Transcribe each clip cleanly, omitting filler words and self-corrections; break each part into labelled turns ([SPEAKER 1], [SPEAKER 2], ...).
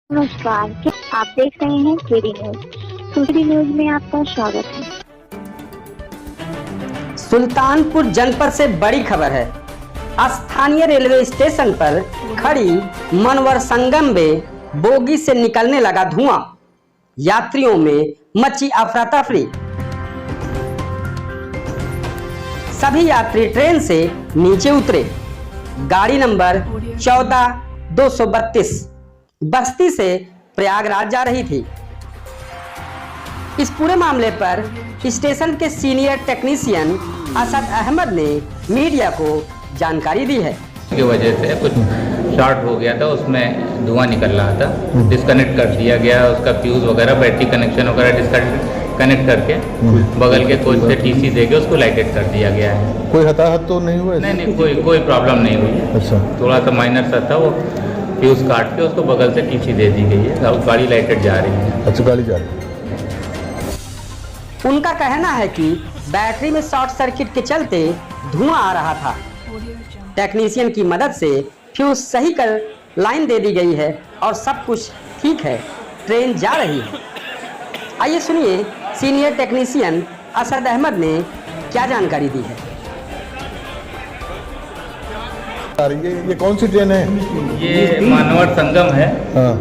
[SPEAKER 1] नमस्कार, आप देख रहे हैं केडी न्यूज। केडी न्यूज में आपका स्वागत है।
[SPEAKER 2] सुल्तानपुर जनपद से बड़ी खबर है। स्थानीय रेलवे स्टेशन पर खड़ी मनवर संगम में बोगी से निकलने लगा धुआं। यात्रियों में मची अफरा तफरी। सभी यात्री ट्रेन से नीचे उतरे। गाड़ी नंबर 14-232 बस्ती से प्रयागराज जा रही थी। इस पूरे मामले पर स्टेशन के सीनियर टेक्नीशियन असद अहमद ने मीडिया को जानकारी दी है।
[SPEAKER 3] की वजह से कुछ शॉर्ट हो गया था, उसमें धुआं निकल रहा था, डिस्कनेक्ट कर दिया गया उसका फ्यूज वगैरह, बैटरी कनेक्शन वगैरह डिस्कनेक्ट करके बगल के कोच से टीसी देके उसको लाइटेड कर दिया गया है।
[SPEAKER 4] कोई हताहत तो नहीं हुआ?
[SPEAKER 3] नहीं, कोई प्रॉब्लम नहीं हुई है।
[SPEAKER 4] अच्छा,
[SPEAKER 3] थोड़ा सा माइनर सा था, वो फ्यूज काट के उसको बगल से टीसी दे दी गई है। अब गाड़ी लाइटेड जा रही है।
[SPEAKER 4] अच्छा, गाड़ी जा रही है।
[SPEAKER 2] उनका कहना है कि बैटरी में शॉर्ट सर्किट के चलते धुआं आ रहा था। टेक्नीशियन की मदद से फ्यूज सही कर लाइन दे दी गई है और सब कुछ ठीक है, ट्रेन जा रही है। आइए सुनिए सीनियर टेक्नीशियन असद अहमद ने क्या जानकारी दी है।
[SPEAKER 4] ये कौन सी ट्रेन है?
[SPEAKER 3] ये मानवर संगम है।
[SPEAKER 4] हाँ।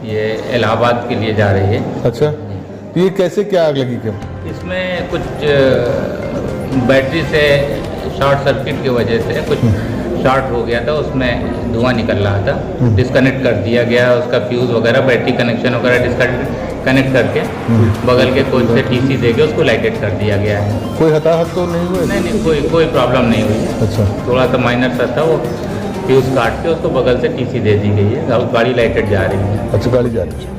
[SPEAKER 3] ये इलाहाबाद के लिए जा रही है।
[SPEAKER 4] अच्छा, तो ये कैसे क्या आग लगी? क्यों?
[SPEAKER 3] इसमें कुछ बैटरी से शॉर्ट सर्किट की वजह से कुछ शॉर्ट हो गया था, उसमें धुआं निकल रहा था, डिस्कनेक्ट कर दिया गया उसका फ्यूज वगैरह, बैटरी कनेक्शन वगैरह कनेक्ट करके बगल के कोच से टीसी देके उसको लाइटेड कर दिया गया है।
[SPEAKER 4] कोई हताहत तो नहीं हुआ?
[SPEAKER 3] नहीं, कोई प्रॉब्लम नहीं हुई है।
[SPEAKER 4] अच्छा,
[SPEAKER 3] थोड़ा सा माइनर सा था, वो फ्यूज काट के उसको बगल से टीसी दे दी गई है। अब गाड़ी लाइटेड जा रही है।
[SPEAKER 4] अच्छा, गाड़ी जा रही है।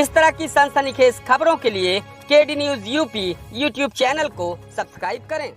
[SPEAKER 2] इस तरह की सनसनीखेज खबरों के लिए KD news UP YouTube channel को सब्सक्राइब करें।